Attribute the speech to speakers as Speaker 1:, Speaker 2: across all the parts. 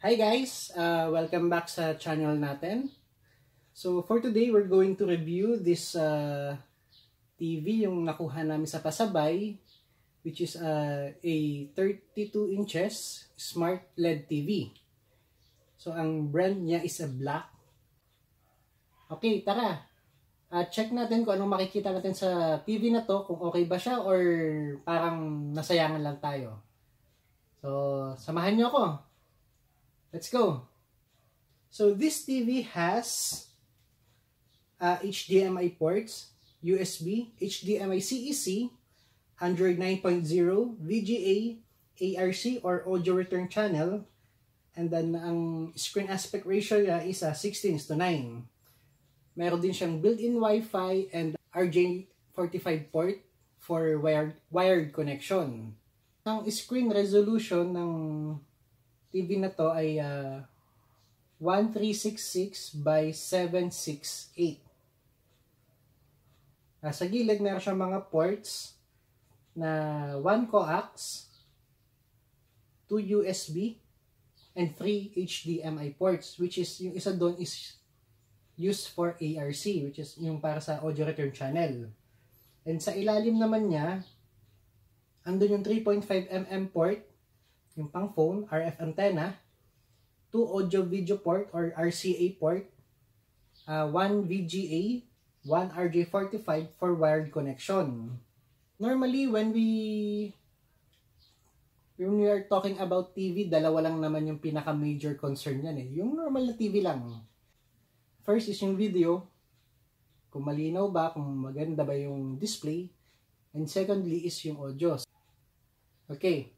Speaker 1: Hi guys! Welcome back sa channel natin. So for today, we're going to review this TV yung nakuha namin sa pasabay, which is a 32 inches smart LED TV. So ang brand niya is a black. Okay, tara! Check natin kung anong makikita natin sa TV na to, kung okay ba siya or parang nasayangan lang tayo. So samahan niyo ako. Let's go! So this TV has HDMI ports, USB, HDMI CEC, Android 9.0, VGA, ARC or audio return channel, and then ang screen aspect ratio niya is 16:9. Meron din siyang built-in Wi-Fi and RJ45 port for wired connection. Ang screen resolution ng TV na to ay 1366 by 768. Sa gilid meron siyang mga ports na 1 coax, 2 USB, and 3 HDMI ports, which is yung isa doon is used for ARC, which is yung para sa audio return channel. And sa ilalim naman niya, andun yung 3.5mm port, yung pang phone, RF antenna, 2 audio video port or RCA port, 1 VGA, 1 RJ45 for wired connection. Normally, when we are talking about TV, dalawa lang naman yung pinaka-major concern yan eh. Yung normal na TV lang. First is yung video, kung malinaw ba, kung maganda ba yung display. And secondly is yung audio. Okay.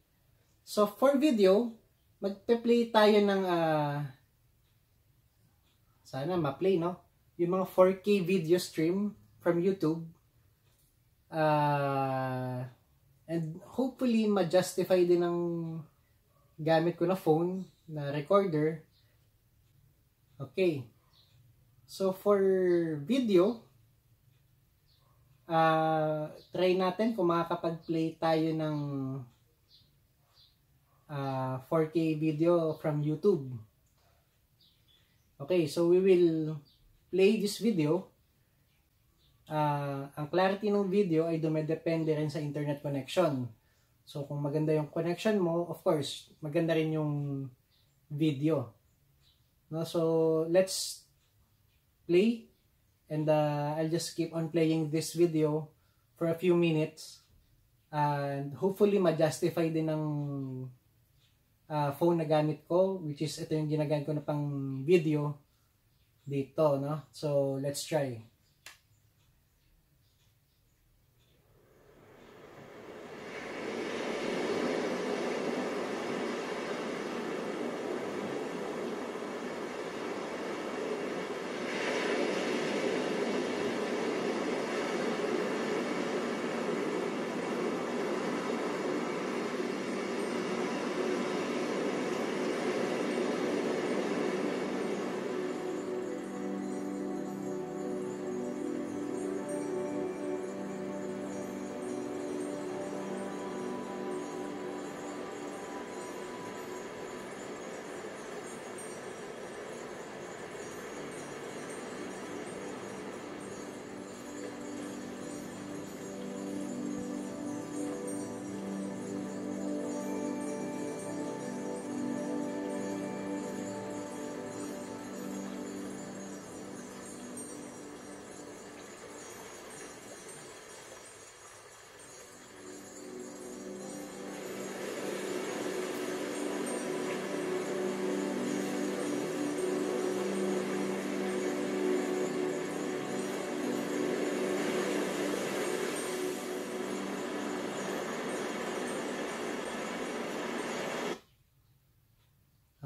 Speaker 1: So, for video, magpe-play tayo ng, sana ma-play, no? Yung mga 4K video stream from YouTube. And hopefully, ma-justify din ng gamit ko na phone, na recorder. Okay. So, for video, try natin kung makakapag-play tayo ng 4K video from YouTube. Okay, so we will play this video. Ang clarity ng video ay dumedepende rin sa internet connection. So kung maganda yung connection mo, of course, maganda rin yung video. No, so let's play and I'll just keep on playing this video for a few minutes and hopefully ma-justify din ng phone na gamit ko, which is ito yung ginagamit ko na pang video dito, no? So, let's try.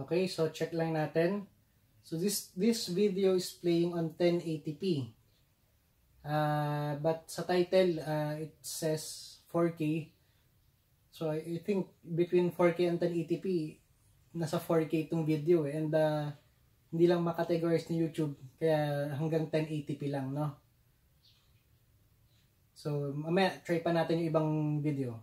Speaker 1: Okay, so check lang natin. So this video is playing on 1080p. But sa title, it says 4K. So I think between 4K and 1080p, nasa 4K itong video eh. And hindi lang makategorize ni YouTube, kaya hanggang 1080p lang, no? So mamaya, try pa natin yung ibang video.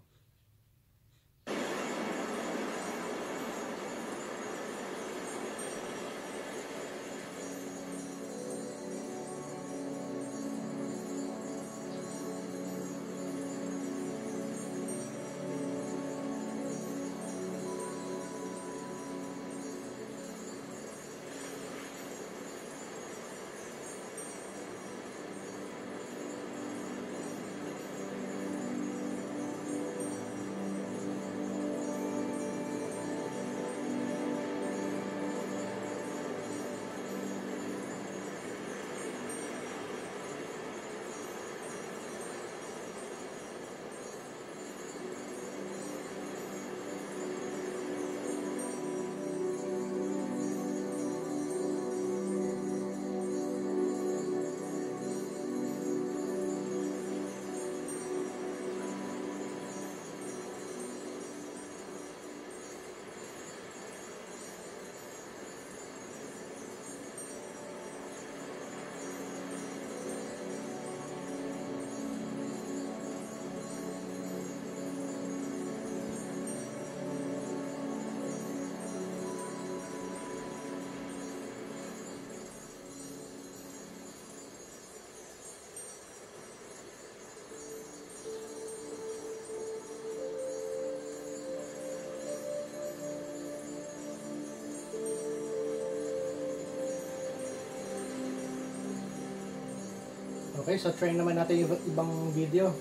Speaker 1: Okay, so try naman natin yung ibang video.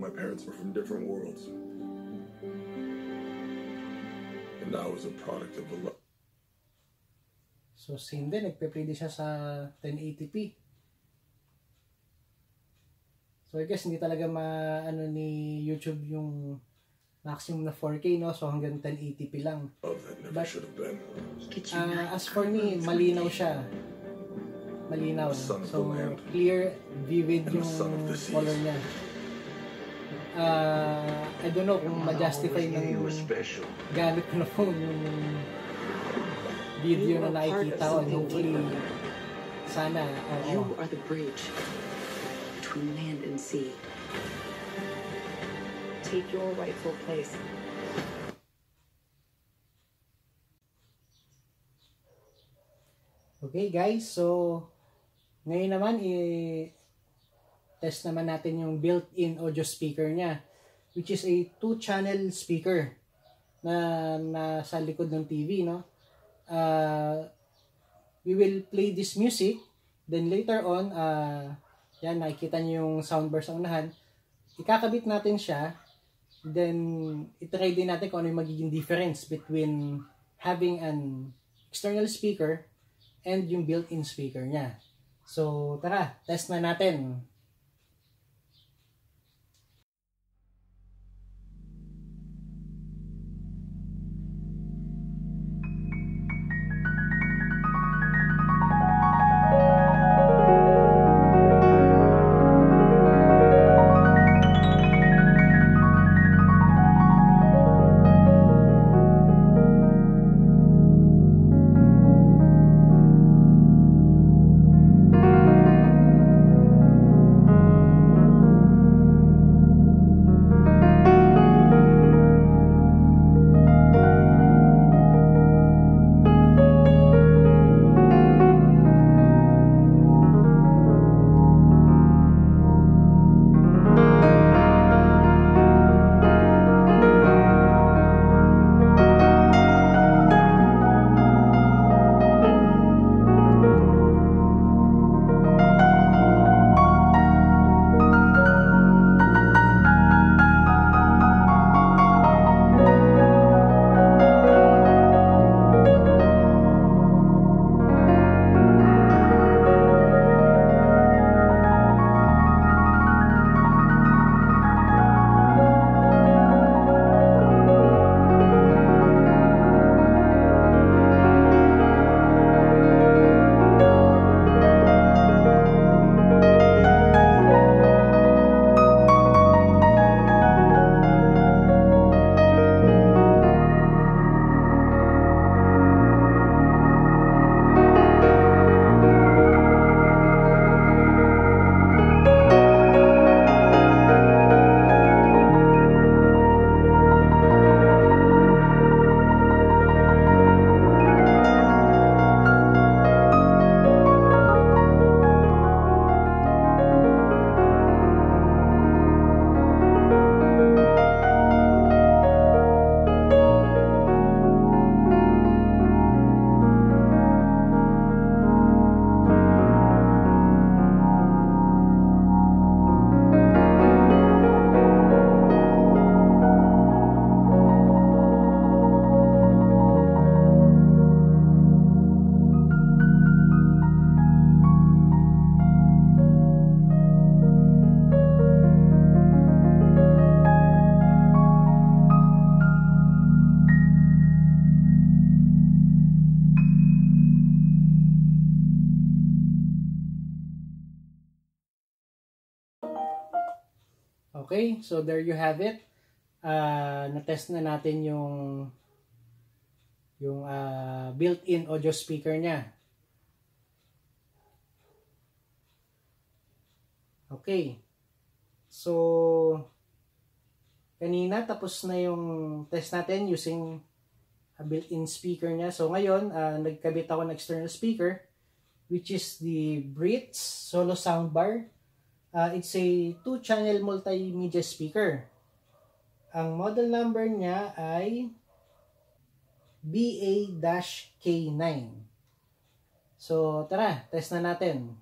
Speaker 2: My parents were from different worlds. And I was a product of a lot.
Speaker 1: So same din, nagpe-play din siya sa 1080p. So I guess hindi talaga ano ni YouTube yung maximum na 4K, no? So hanggang 1080p lang. But as for me, malinaw siya. Malinaw. So clear, vivid yung color niya. I don't know kung ma-justify ng gamit ko na phone yung video na nakikita ko. Hopefully, sana.
Speaker 3: You are the bridge between land and sea. Take your rightful place.
Speaker 1: Okay guys, so ngayon naman test naman natin yung built-in audio speaker niya, which is a 2-channel speaker na nasa likod ng TV, no? We will play this music, then later on, yan, nakikita niyo yung soundbar sa unahan, ikakabit natin siya, then itry din natin kung ano yung magiging difference between having an external speaker and yung built-in speaker niya. So, tara, test na natin. Okay, so there you have it. Na-test na natin yung built-in audio speaker niya. Okay. So, kanina tapos na yung test natin using a built-in speaker niya. So, ngayon, nagkabit ako ng external speaker. which is the Brits Solo Soundbar. It's a 2-channel multimedia speaker. Ang model number niya ay BA-K9. So, tara, test na natin.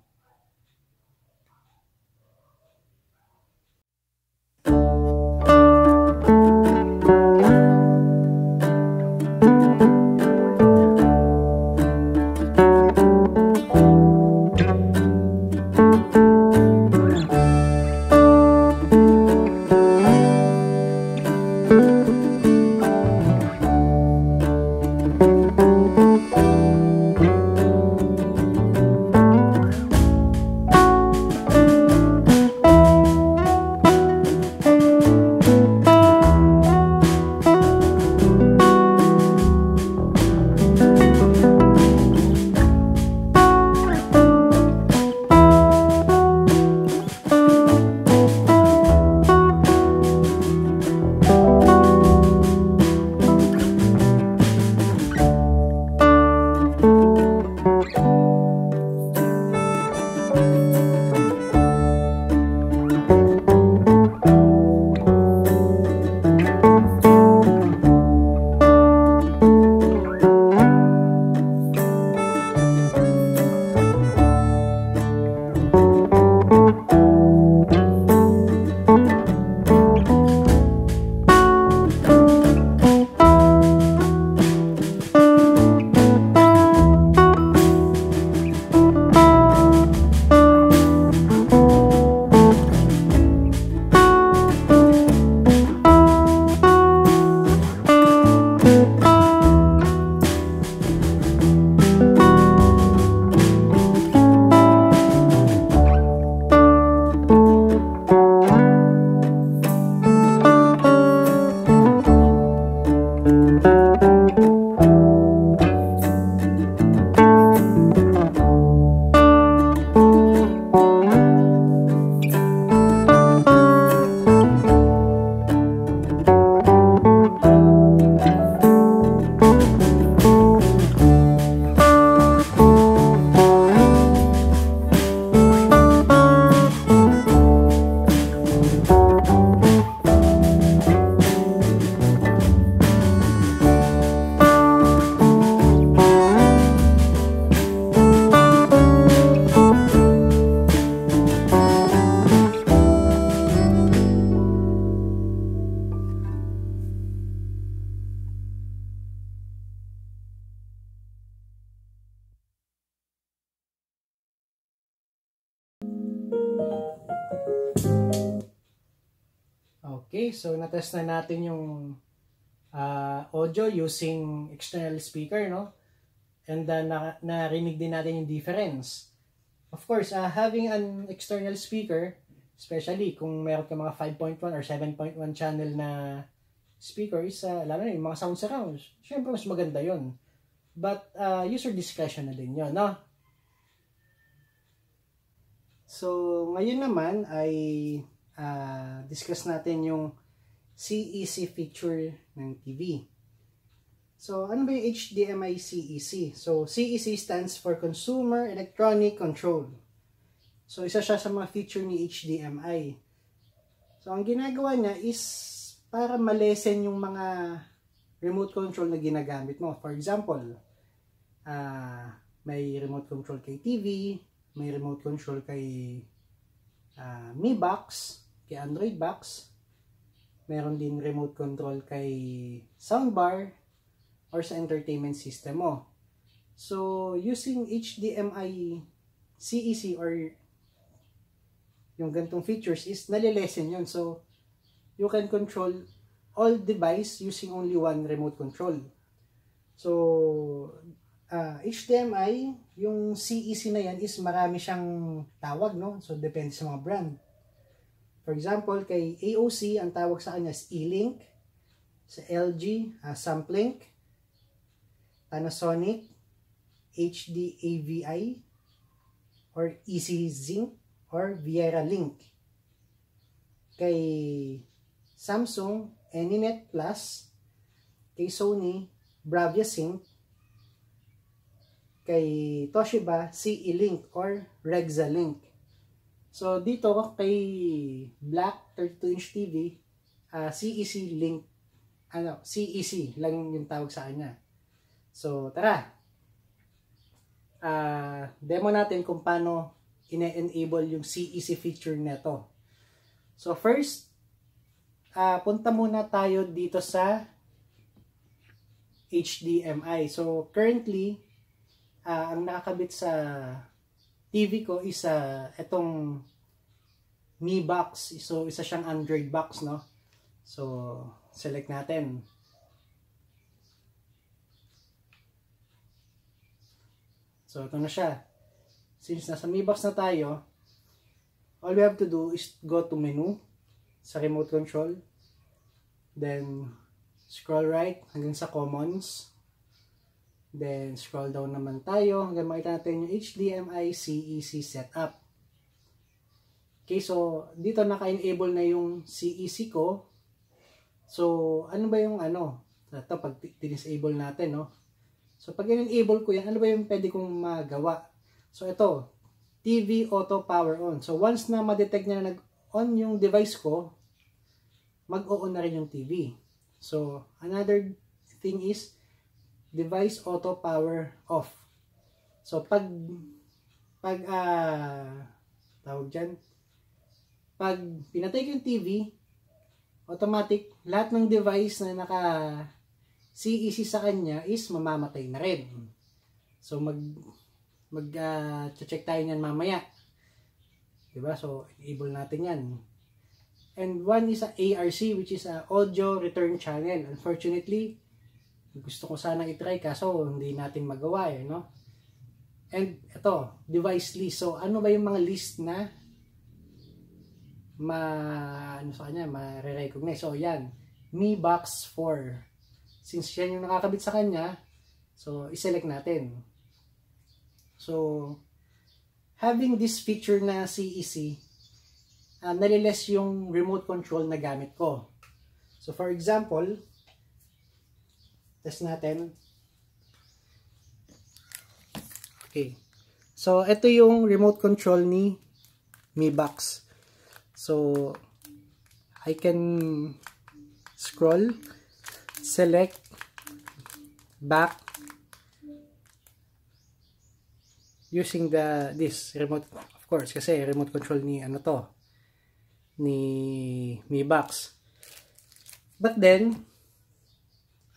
Speaker 1: Okay, so natest na natin yung audio using external speaker, no? And then narinig din natin yung difference. Of course, having an external speaker, especially kung meron ka mga 5.1 or 7.1 channel na speaker, is lalo na yung mga sound surrounds. Siyempre, mas maganda yon. But user discretion na din yun, no? So, ngayon naman ay discuss natin yung CEC feature ng TV. So, ano ba yung HDMI CEC? So, CEC stands for Consumer Electronic Control. So, isa siya sa mga feature ni HDMI. So, ang ginagawa niya is para malesen yung mga remote control na ginagamit mo. For example, may remote control kay TV, may remote control kay Mi Box, kay Android Box, meron din remote control kay soundbar or sa entertainment system mo. So, using HDMI CEC or yung gantong features is nalilesen yun. So, you can control all device using only one remote control. So, HDMI, yung CEC na yan is marami siyang tawag, no? So, depende sa mga brand. For example, kay AOC, ang tawag sa kanya is E-Link. Sa LG, Samplink. Panasonic, HDAVI, or EasyZync, or Viera Link. Kay Samsung, Anynet Plus. Kay Sony, Bravia Sync. kay Toshiba CE Link or Rexa Link. So dito kay Black 32-inch TV, CEC Link, CEC lang yung tawag sa kanya. So tara, demo natin kung paano ine-enable yung CEC feature neto. So first, punta muna tayo dito sa HDMI. So currently, ang nakakabit sa TV ko is itong Mi Box. So isa siyang Android box, no? So select natin. So ito na siya. Since nasa Mi Box na tayo, all we have to do is go to menu sa remote control. Then scroll right hanggang sa commons. Then scroll down naman tayo hanggang makita natin yung HDMI CEC setup. Okay, so dito naka-enable na yung CEC ko. So ano ba yung ito pag disable natin, no? So pag enable ko yan, ano ba yung pwede kong magawa? So ito, TV auto power on. So once na ma-detect niya na nag-on yung device ko, mag-o-on na rin yung TV. So another thing is device auto power off. So pag tawag dyan, pag pinatay ko yung TV, automatic lahat ng device na naka CEC sa kanya is mamamatay na rin. So check tayo niyan mamaya. Diba? So enable natin yan. And one is a ARC, which is a audio return channel. Unfortunately, gusto ko sana i-try kaso hindi natin magawa no? And ito, device list. So ano ba yung mga list na ma-recognize? So yan, Mi Box 4. Since yan yung nakakabit sa kanya, so i-select natin. So having this feature na CEC, naliles yung remote control na gamit ko. So for example, test natin. Okay. So ito yung remote control ni Mi Box. So I can scroll, select, back using this remote, of course, kasi remote control ni ni Mi Box. But then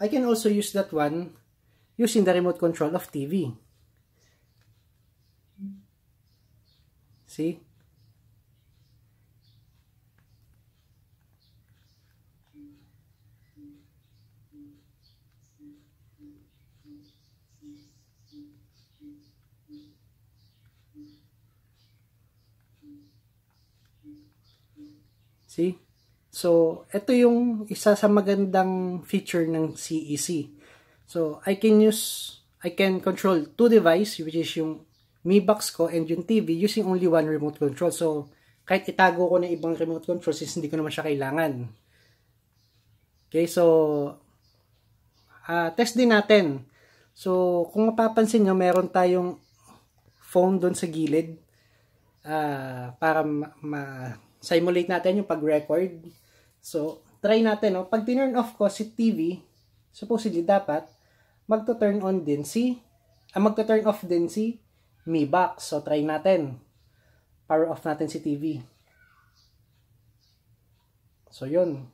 Speaker 1: I can also use that one using the remote control of TV. See? See? So, ito yung isa sa magandang feature ng CEC. So, I can control two device, which is yung Mi Box ko and yung TV using only one remote control. So, kahit itago ko na ibang remote control since hindi ko naman siya kailangan. Okay, so, test din natin. So, kung mapapansin nyo, meron tayong phone doon sa gilid para simulate natin yung pag-record. So, try natin, no? Pag turn off ko si TV, supposedly dapat magto-turn on din magto-turn off din si Mi Box. So, try natin. Power off natin si TV. So, yun.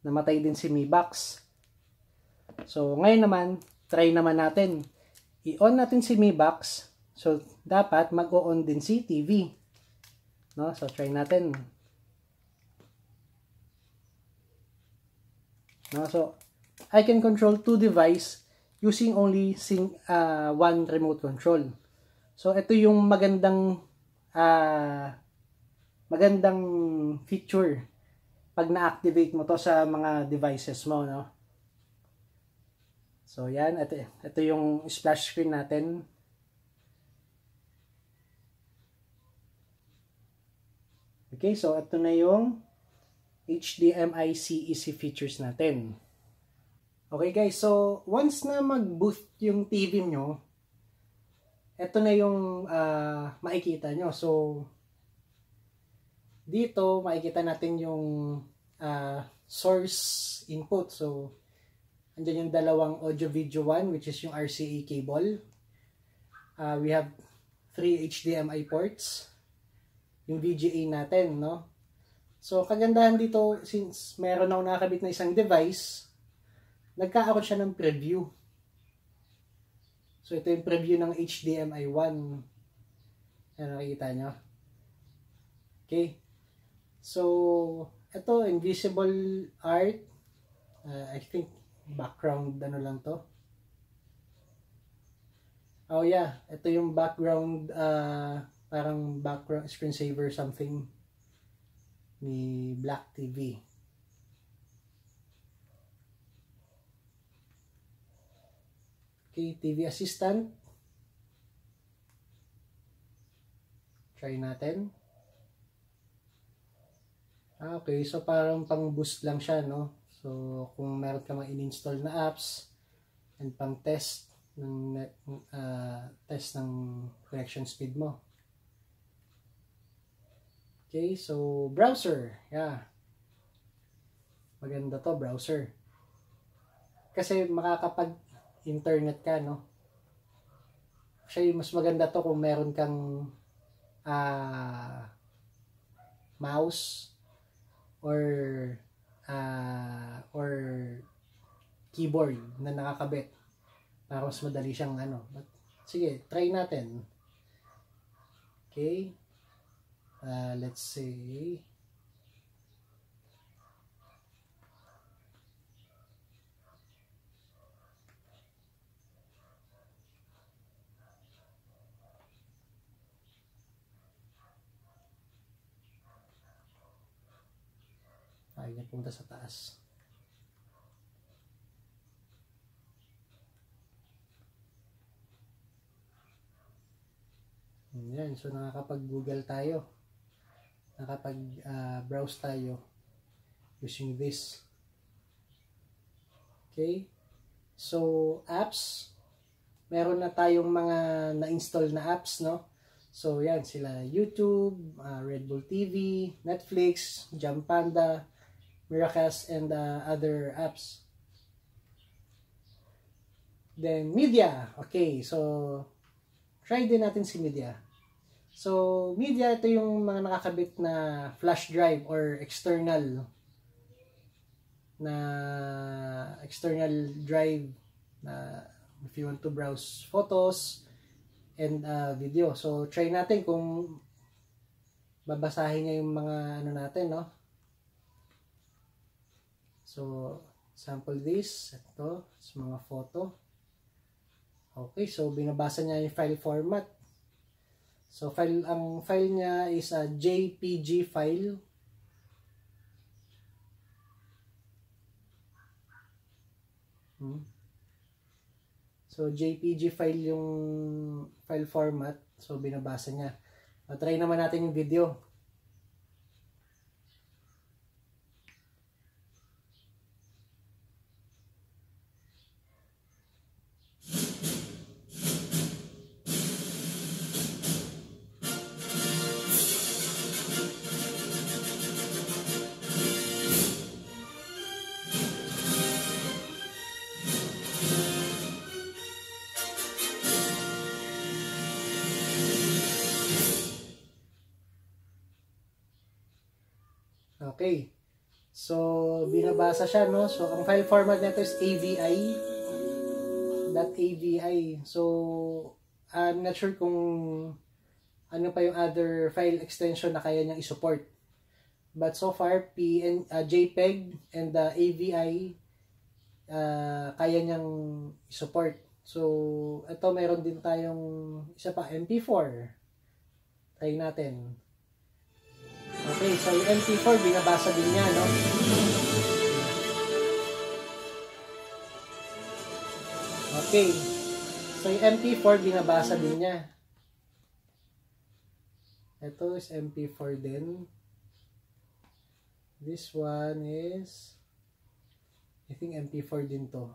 Speaker 1: Namatay din si Mi Box. So, ngayon naman, try naman natin. I-on natin si Mi Box. So, dapat mag-o-on din si TV. No? So, try natin. No? So, I can control two device using only one remote control. So, ito yung magandang feature pag na-activate mo to sa mga devices mo, no? So, yan. Ito yung splash screen natin. Okay, so ito na yung HDMI CEC features natin. Okay guys, so once na mag-boot yung TV nyo, ito na yung makikita nyo. So, dito makikita natin yung source input. So, andyan yung dalawang audio-video 1, which is yung RCA cable. We have 3 HDMI ports. Yung VGA natin, no? So, kagandahan dito, since meron ako nakakabit na isang device, nagkakaroon siya ng preview. So, ito yung preview ng HDMI 1. Ayan, nakikita nyo. Okay. So, ito, invisible art. I think, background, ano lang to. Oh yeah, ito yung background, parang background screensaver something ni Black TV. Okay, TV assistant. Try natin. Okay, so parang pang boost lang siya, no? So, kung meron ka mga in-install na apps and pang test ng test ng connection speed mo. Okay, so browser. Yeah. Maganda to, browser. Kasi makakapag-internet ka, no? Actually, mas maganda to kung meron kang mouse or keyboard na nakakabit para mas madali siyang ano. But, sige, try natin. Okay. Let's say ay punta sa taas. Yan, so nakakapag-Google tayo. Nakapag-browse tayo using this. Okay? So, apps. Meron na tayong mga na-install na apps, no? So, yan sila. YouTube, Red Bull TV, Netflix, Jump Panda, Miracast, and other apps. Then, media. Okay, so, try din natin si media. So, media, ito yung mga nakakabit na flash drive or external drive na if you want to browse photos and video. So, try natin kung babasahin niya yung mga ano natin, no? So, sample this. Ito, sa mga photo. Okay, so binabasa niya yung file format. So, ang file niya is a JPG file. So, JPG file yung file format. So, binabasa niya. Try naman natin yung video. Okay. So, binabasa siya, no? So, ang file format nito is AVI. .avi. So, I'm not sure kung ano pa yung other file extension na kaya niyang i-support. But so far, JPEG and AVI kaya niyang i-support. So, ito meron din tayong isa pa, MP4. Try natin. Okay, so yung MP4, binabasa din niya, no? Okay. So yung MP4, binabasa din niya. Ito is MP4 din. This one is, I think MP4 din to.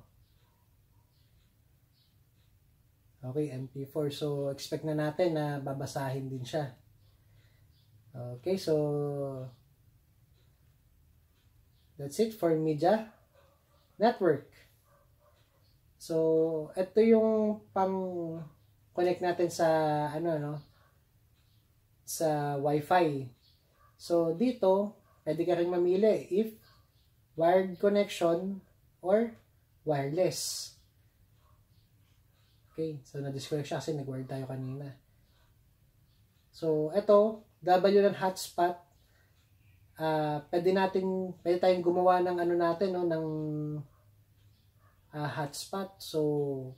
Speaker 1: Okay, MP4. So, expect na natin na babasahin din siya. Okay, so that's it for media network. So, ito yung pang-connect natin sa sa Wi-Fi. So, dito, pwede ka rin mamili if wired connection or wireless. Okay, so na-disconnect siya kasi nag-wired tayo kanina. So, ito, W ng hotspot. Pwede tayong gumawa ng ng hotspot. So,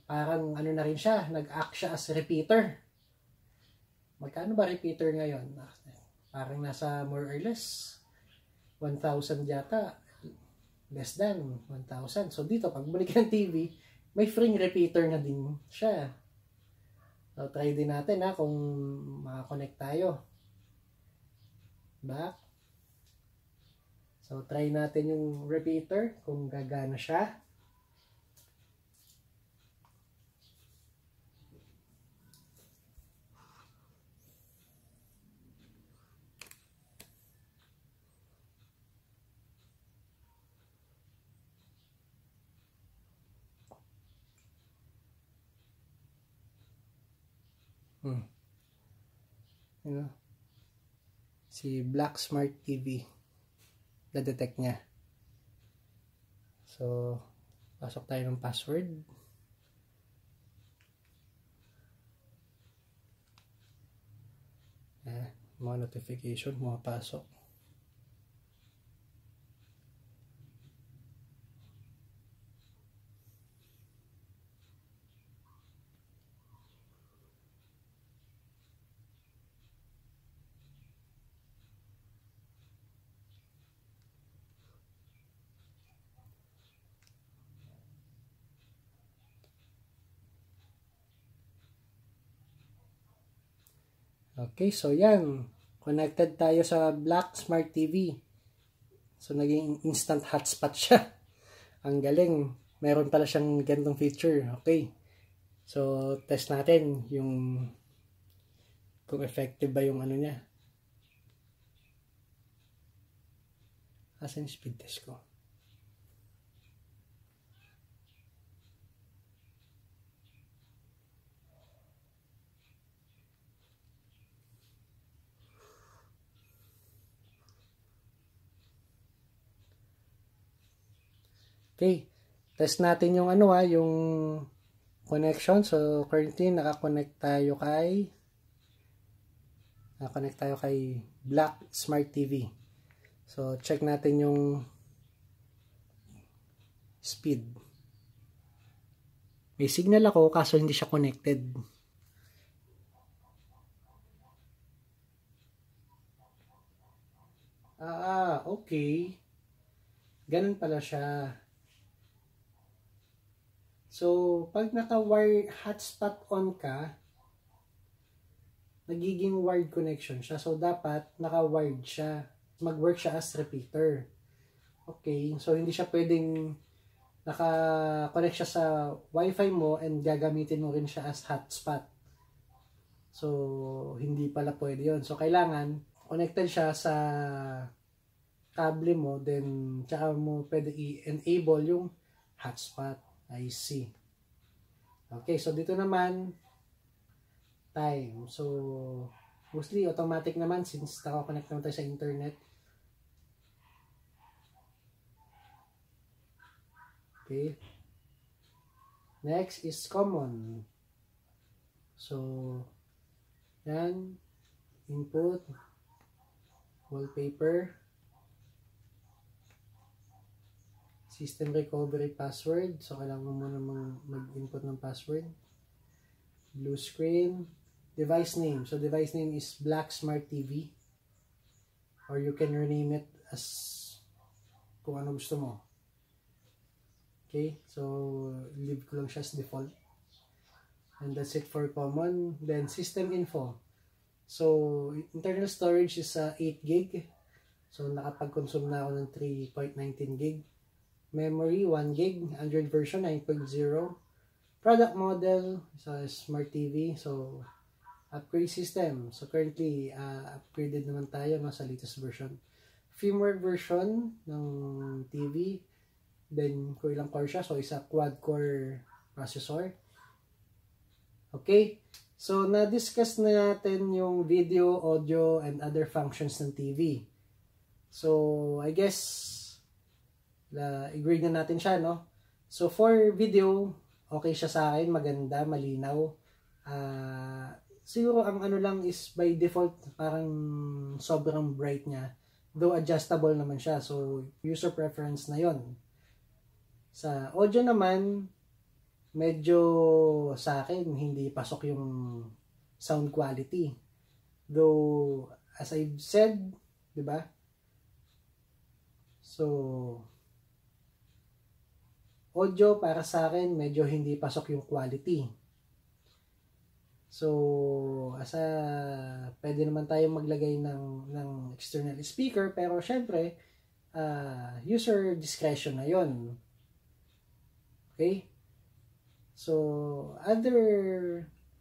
Speaker 1: parang na rin siya, nag-act siya as repeater. Magkano ba repeater ngayon? Parang nasa more or less 1,000 yata. Less than 1,000. So, dito, pag balik ng TV, may free repeater na din siya. So, try din natin kung makakonect tayo. Back. So, try natin yung repeater kung gagana siya. Si Black Smart TV na-detect niya. So, pasok tayo ng password. Mga notification, pumapasok. Okay, so yan. Connected tayo sa Black Smart TV. So, naging instant hotspot siya. Ang galing. Meron pala siyang ganitong feature. Okay. So, test natin yung kung effective ba yung niya. Asan yung speed test ko? Okay, test natin yung yung connection. So, currently naka-connect tayo kay Black Smart TV. So, check natin yung speed. May signal ako kaso hindi siya connected. Okay. Ganun pala siya. So, pag naka-wire hotspot on ka, nagiging wired connection siya. So, dapat naka-wired siya. Mag-work siya as repeater. Okay. So, hindi siya pwedeng naka-connect siya sa Wi-Fi mo and gagamitin mo rin siya as hotspot. So, hindi pala pwede yun. So, kailangan connected siya sa kable mo, then tsaka mo pwede i-enable yung hotspot. I see. Okay, so dito naman time. So, mostly automatic naman since naka-connect naman tayo sa internet. Okay. Next is common. So, yan. Input. Wallpaper. System recovery password. So, kailangan mo muna mag-input ng password. Blue screen. Device name. So, device name is Black Smart TV. Or you can rename it as kung ano gusto mo. Okay. So, leave ko lang siya as default. And that's it for common. Then, system info. So, internal storage is 8 gig. So, nakapag-consume na ako ng 3.19 gig. Memory, 1 gig. Android version, 9.0. product model, so smart TV. So upgrade system. So currently upgraded naman tayo no, sa latest version. Firmware version ng TV. Then kung ilang core siya, so isa quad core processor. Okay. So na-discuss na natin yung video, audio, and other functions ng TV. So I guess i-grade na natin siya, no? So for video, okay siya sa akin, maganda, malinaw. Siguro ang ano lang is by default parang sobrang bright niya. Though adjustable naman siya. So user preference na yon. Sa audio naman, medyo sa akin hindi pasok yung sound quality. Though as I've said, 'di ba? So audio para sa akin medyo hindi pasok yung quality. So pwede naman tayong maglagay ng external speaker, pero syempre user discretion na 'yon. Okay? So other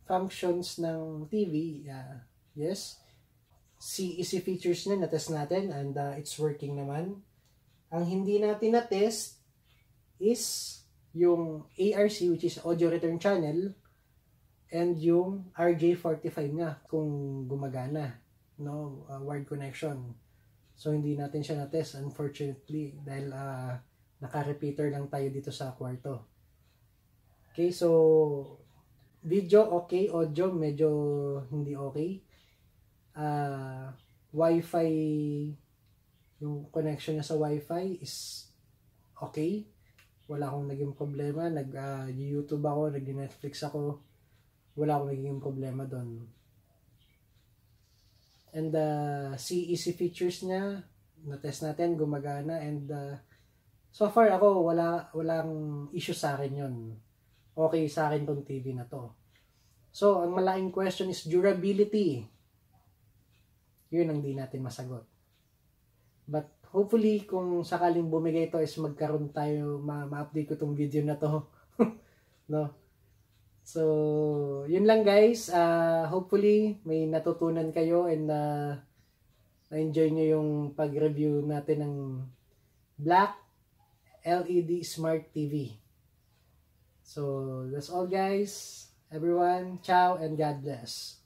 Speaker 1: functions ng TV, yes. easy features na na-test natin and it's working naman. Ang hindi natin na-test is yung ARC, which is audio return channel, and yung RJ45 nga kung gumagana, no, wired connection. So hindi natin siya na-test unfortunately dahil naka-repeater lang tayo dito sa kwarto. Okay, so video okay, audio medyo hindi okay. Wi-Fi, yung connection niya sa Wi-Fi is okay. Wala akong naging problema. Nag-YouTube ako, nag-Netflix ako. Wala akong naging problema doon. And easy features niya, na-test natin, gumagana. And so far ako, walang issue sa akin yun. Okay sa akin tong TV na to. So, ang malaking question is durability. Yun ang di natin masagot. But hopefully, kung sakaling bumigay ito is magkaroon tayo, ma-update ko tong video na to. No? So, yun lang guys. Hopefully, may natutunan kayo and na-enjoy nyo yung pag-review natin ng Black LED Smart TV. So, that's all guys. Everyone, ciao and God bless.